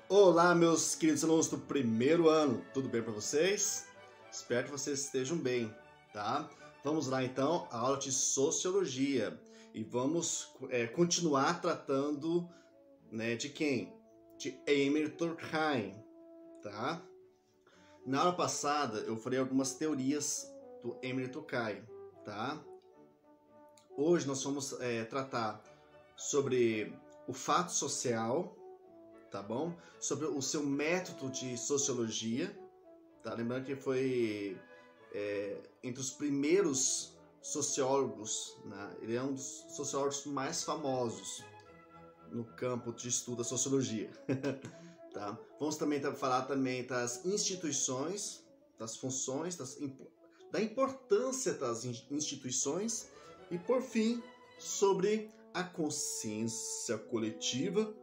Olá, meus queridos alunos do primeiro ano, tudo bem para vocês? Espero que vocês estejam bem, tá? Vamos lá então, a aula de Sociologia e vamos continuar tratando, de quem? De Emile Durkheim, tá? Na aula passada eu falei algumas teorias do Emile Durkheim, tá? Hoje nós vamos tratar sobre o fato social, tá bom? Sobre o seu método de sociologia, tá? Lembrando que foi entre os primeiros sociólogos, né? Ele é um dos sociólogos mais famosos no campo de estudo da sociologia, tá? Vamos também falar também das instituições, das funções, da importância das instituições e, por fim, sobre a consciência coletiva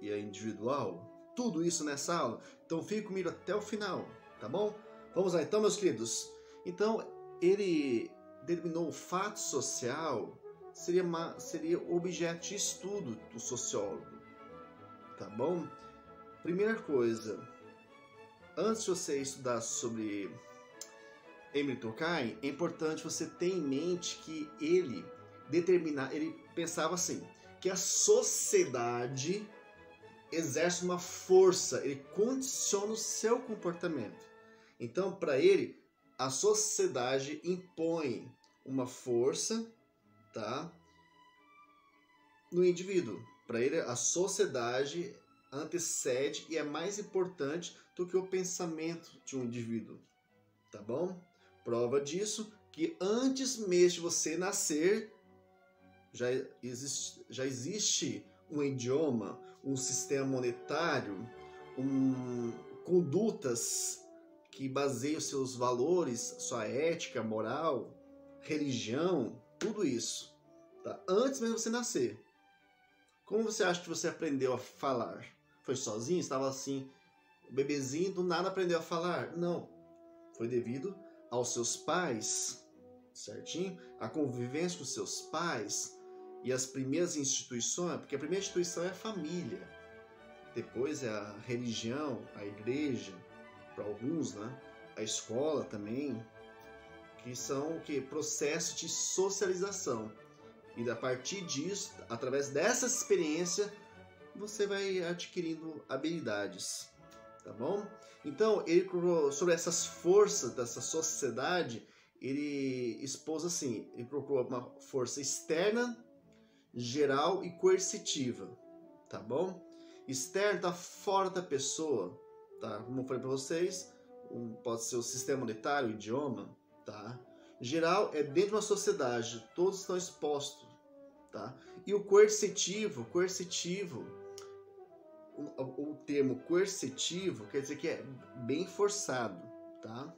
e a individual. Tudo isso nessa aula. Então fique comigo até o final, tá bom? Vamos lá então, meus queridos. Então, ele determinou o fato social seria objeto de estudo do sociólogo, tá bom? Primeira coisa, antes de você estudar sobre Emile Durkheim, é importante você ter em mente que ele pensava assim, que a sociedade exerce uma força, ele condiciona o seu comportamento. Então, para ele, a sociedade impõe uma força, tá, no indivíduo. Para ele, a sociedade antecede e é mais importante do que o pensamento de um indivíduo, tá bom? Prova disso que antes mesmo de você nascer, já existe um idioma, um sistema monetário, condutas que baseiam seus valores, sua ética, moral, religião, tudo isso, tá? Antes mesmo de você nascer. Como você acha que você aprendeu a falar? Foi sozinho? Estava assim, bebezinho, do nada aprendeu a falar? Não. Foi devido aos seus pais, certinho? A convivência com seus pais e as primeiras instituições, porque a primeira instituição é a família. Depois é a religião, a igreja, para alguns, né? A escola também, que são processo de socialização. E a partir disso, através dessa experiência, você vai adquirindo habilidades, tá bom? Então, ele sobre essas forças dessa sociedade, ele expôs assim, ele procurou uma força externa, geral e coercitiva, tá bom? Externo está fora da pessoa, tá? Como eu falei para vocês, pode ser o sistema monetário, o idioma, tá? Geral é dentro de uma sociedade, todos estão expostos, tá? E o coercitivo, o termo coercitivo quer dizer que é bem forçado, tá?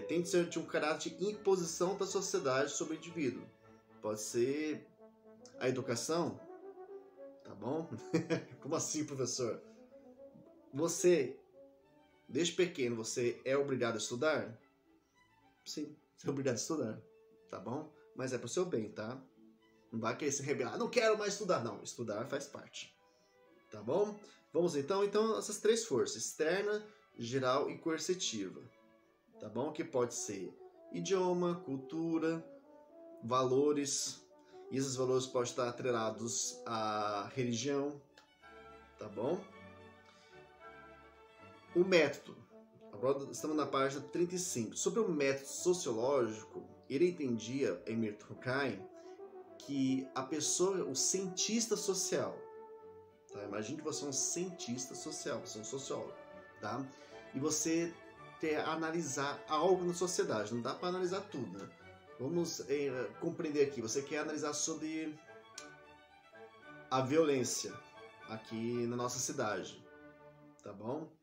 Tem que ser de um caráter de imposição da sociedade sobre o indivíduo. Pode ser a educação, tá bom? Como assim, professor? Você, desde pequeno, você é obrigado a estudar? Sim, você é obrigado a estudar, tá bom? Mas é pro seu bem, tá? Não vai querer se rebelar, não quero mais estudar. Não, estudar faz parte, tá bom? Vamos então essas três forças, externa, geral e coercitiva, tá bom? Que pode ser idioma, cultura, valores, e esses valores podem estar atrelados à religião, tá bom? O método. Agora estamos na página 35. Sobre o método sociológico, ele entendia, Emile Durkheim, que a pessoa, o cientista social, tá? Imagine que você é um cientista social, você é um sociólogo, tá? E você analisar algo na sociedade, não dá para analisar tudo, né? Vamos compreender aqui, você quer analisar sobre a violência aqui na nossa cidade, tá bom?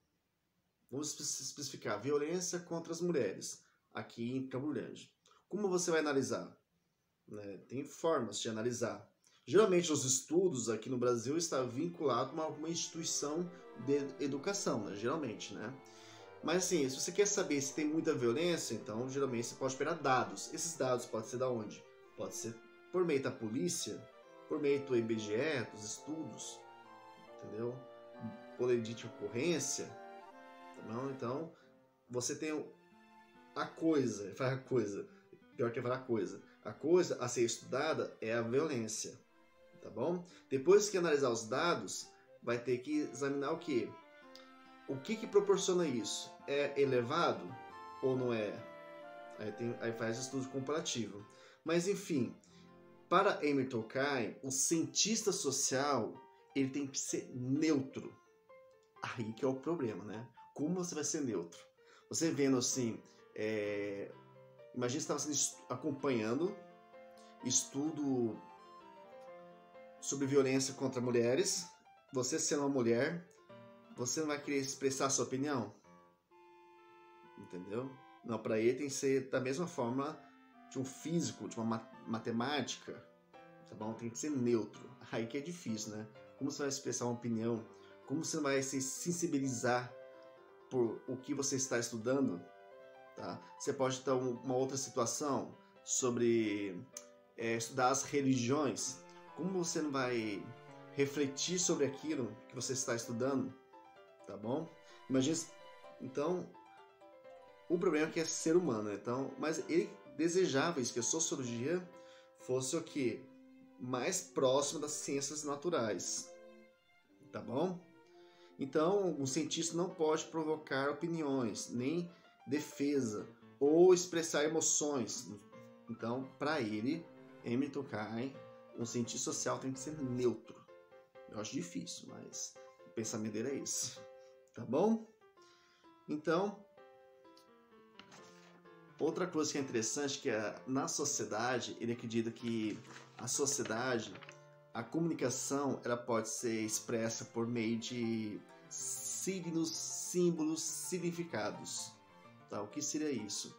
Vamos especificar, violência contra as mulheres aqui em Campo Grande. Como você vai analisar? Tem formas de analisar. Geralmente os estudos aqui no Brasil estão vinculados a alguma instituição de educação, né? Geralmente, né? Mas assim, se você quer saber se tem muita violência, então geralmente você pode esperar dados. Esses dados podem ser da onde? Pode ser por meio da polícia, por meio do IBGE, dos estudos, entendeu? boletim de ocorrência, tá bom? Então, você tem a coisa, pior que falar coisa. A coisa a ser estudada é a violência, tá bom? Depois que analisar os dados, vai ter que examinar o quê? O que proporciona isso? É elevado ou não é? Aí faz estudo comparativo. Mas, enfim, para Emile Durkheim, o cientista social ele tem que ser neutro. Aí que é o problema, né? Como você vai ser neutro? Você vendo assim, imagina que você estava acompanhando estudo sobre violência contra mulheres, você sendo uma mulher, você não vai querer expressar a sua opinião? Entendeu? Não, para ele tem que ser da mesma forma de um físico, de uma matemática, tá bom? Tem que ser neutro. Aí que é difícil, né? Como você vai expressar uma opinião? Como você vai se sensibilizar por o que você está estudando? Tá? Você pode ter uma outra situação sobre estudar as religiões. Como você não vai refletir sobre aquilo que você está estudando? Tá bom? Imagina, então, o problema é que é ser humano, né? Então, mas ele desejava isso, que a sociologia fosse o quê? Mais próximo das ciências naturais, tá bom? Então, um cientista não pode provocar opiniões, nem defesa, ou expressar emoções. Então, para ele, Emile Durkheim, um cientista social tem que ser neutro. Eu acho difícil, mas o pensamento dele é esse, tá bom? Então, outra coisa que é interessante que na sociedade, ele acredita que a sociedade, a comunicação, ela pode ser expressa por meio de signos, símbolos, significados. Tá? O que seria isso?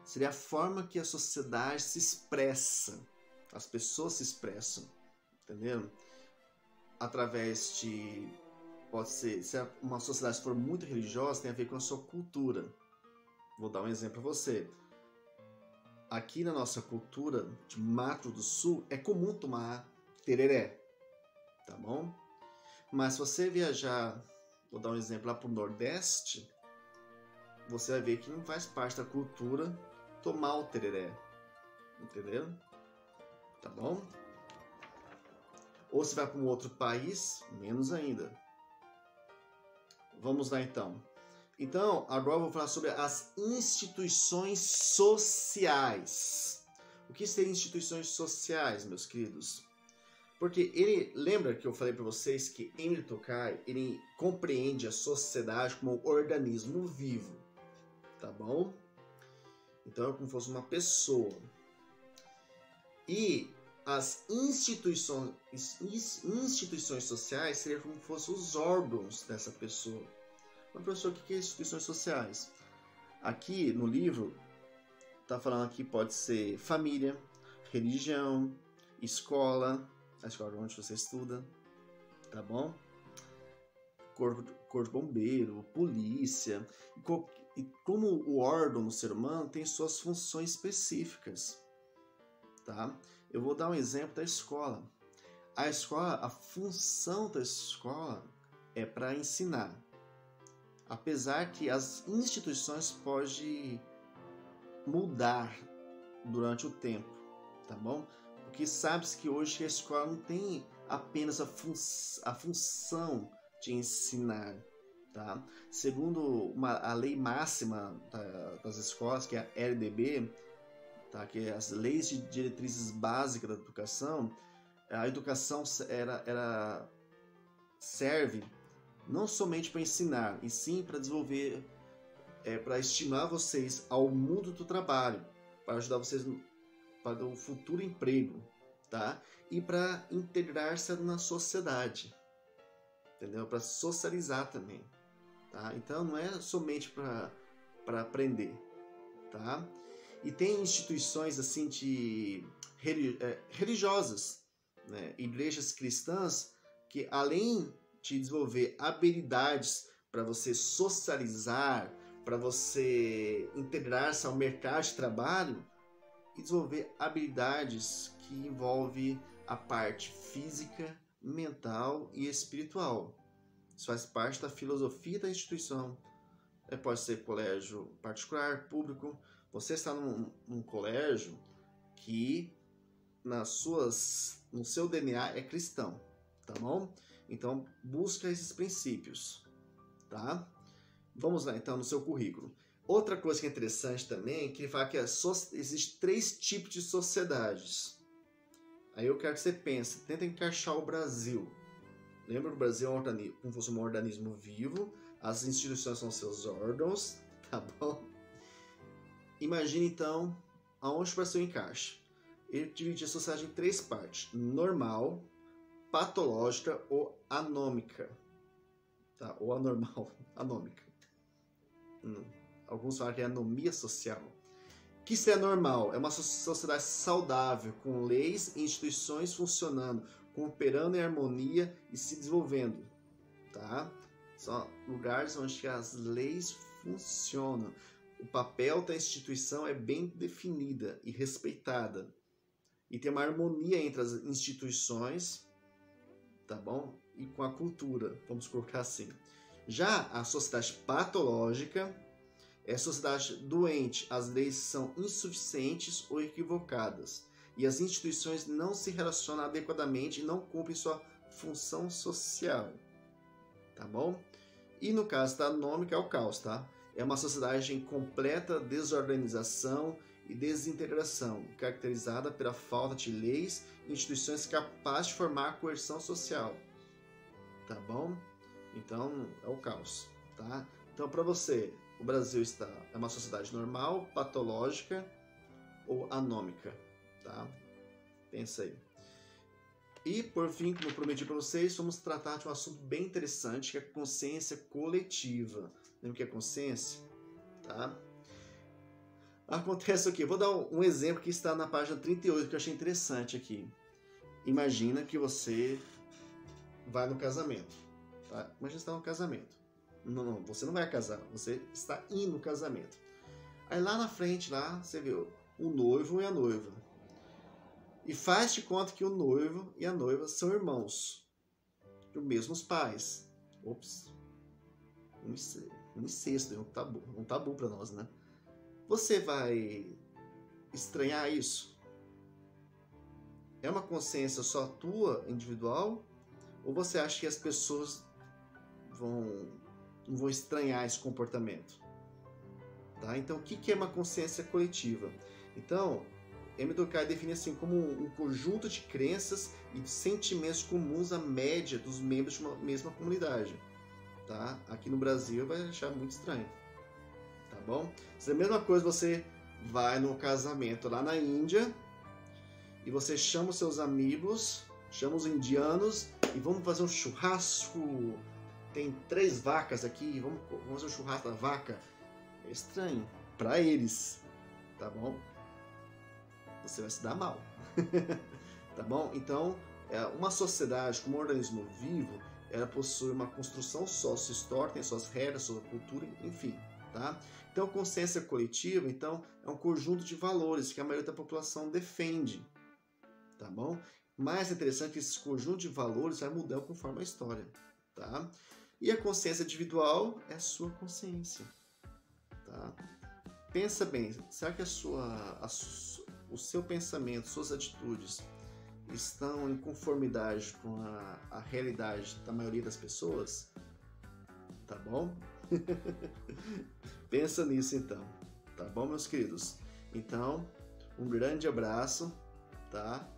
Seria a forma que a sociedade se expressa, as pessoas se expressam, entendeu? Através de... Pode ser, se uma sociedade for muito religiosa, tem a ver com a sua cultura. Vou dar um exemplo para você. Aqui na nossa cultura de Mato do Sul, é comum tomar tereré, tá bom? Mas se você viajar, vou dar um exemplo lá para o Nordeste, você vai ver que não faz parte da cultura tomar o tereré, entendeu? Tá bom? Ou se vai para um outro país, menos ainda. Vamos lá então. Então, agora eu vou falar sobre as instituições sociais. O que seriam instituições sociais, meus queridos? Porque ele, lembra que eu falei para vocês que Emile Durkheim, ele compreende a sociedade como um organismo vivo, tá bom? Então é como se fosse uma pessoa. E as instituições sociais seriam como se fossem os órgãos dessa pessoa. Mas, professor, o que é instituições sociais? Aqui no livro, está falando que pode ser família, religião, escola, a escola onde você estuda, tá bom? Corpo de bombeiro, polícia. E como o órgão do ser humano tem suas funções específicas, tá? Eu vou dar um exemplo da escola. A escola, a função da escola é para ensinar. Apesar que as instituições podem mudar durante o tempo, tá bom? Porque sabe-se que hoje a escola não tem apenas a função de ensinar, tá? Segundo a lei máxima das escolas, que é a LDB, tá? Que é as Leis de Diretrizes Básicas da Educação, a educação serve não somente para ensinar, e sim para desenvolver, para estimular vocês ao mundo do trabalho, para ajudar vocês para o futuro emprego, tá? E para integrar-se na sociedade, entendeu? Para socializar também, tá? Então não é somente para aprender, tá? E tem instituições assim de religiosas, né? Igrejas cristãs que além de desenvolver habilidades para você socializar, para você integrar-se ao mercado de trabalho, e desenvolver habilidades que envolvem a parte física, mental e espiritual. Isso faz parte da filosofia da instituição. Pode ser colégio particular, público. Você está num colégio que no seu DNA é cristão, tá bom? Então, busca esses princípios, tá? Vamos lá, então, no seu currículo. Outra coisa que é interessante também, que ele fala que existem 3 tipos de sociedades. Aí eu quero que você pense, tenta encaixar o Brasil. Lembra que o Brasil é como se fosse um organismo vivo, as instituições são seus órgãos, tá bom? Imagine então aonde o Brasil encaixa. Ele divide a sociedade em 3 partes: normal, patológica ou anômica. Tá? Ou anormal, anômica. Alguns falam que é anomia social. O que isso é normal? É uma sociedade saudável, com leis e instituições funcionando, cooperando em harmonia e se desenvolvendo. Tá? São lugares onde as leis funcionam. O papel da instituição é bem definida e respeitada. E tem uma harmonia entre as instituições, tá bom? E com a cultura, vamos colocar assim. Já a sociedade patológica é a sociedade doente. As leis são insuficientes ou equivocadas. E as instituições não se relacionam adequadamente e não cumprem sua função social. Tá bom? E no caso da anômica é o caos, tá? É uma sociedade em completa desorganização e desintegração, caracterizada pela falta de leis e instituições capazes de formar a coerção social. Tá bom? Então, é o caos, tá? Então, para você, o Brasil é uma sociedade normal, patológica ou anômica, tá? Pensa aí. E, por fim, como eu prometi para vocês, vamos tratar de um assunto bem interessante, que é a consciência coletiva. Lembra o que é consciência? Tá? Acontece o quê? Vou dar um exemplo que está na página 38, que eu achei interessante aqui. Imagina que você vai no casamento. Tá? Imagina que você está no casamento. Não, você não vai casar, você está indo no casamento. Aí lá na frente, lá, você vê o noivo e a noiva. E faz de conta que o noivo e a noiva são irmãos, dos mesmos pais. Ops, um incesto, um tabu para nós, né? Você vai estranhar isso? É uma consciência só tua, individual? Ou você acha que as pessoas não vão estranhar esse comportamento? Tá? Então, o que é uma consciência coletiva? Então, Emile Durkheim define assim como um conjunto de crenças e sentimentos comuns à média dos membros de uma mesma comunidade. Tá? Aqui no Brasil vai achar muito estranho. Tá bom? Se é a mesma coisa, você vai no casamento lá na Índia e você chama os seus amigos, chama os indianos e vamos fazer um churrasco. Tem 3 vacas aqui, vamos fazer um churrasco da vaca. É estranho para eles, tá bom? Você vai se dar mal. Tá bom? Então, uma sociedade como um organismo vivo, ela possui uma construção sócio-histórica, tem suas regras, sua cultura, enfim, tá? Então, consciência coletiva, então, é um conjunto de valores que a maioria da população defende, tá bom? Mais interessante que esse conjunto de valores vai mudar conforme a história, tá? E a consciência individual é a sua consciência, tá? Pensa bem, será que o seu pensamento, suas atitudes estão em conformidade com a realidade da maioria das pessoas? Tá bom? Pensa nisso então, tá bom, meus queridos? Então, um grande abraço, tá?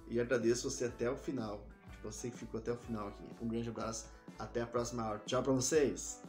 E agradeço você até o final, você que ficou até o final aqui. Um grande abraço, até a próxima aula. Tchau pra vocês!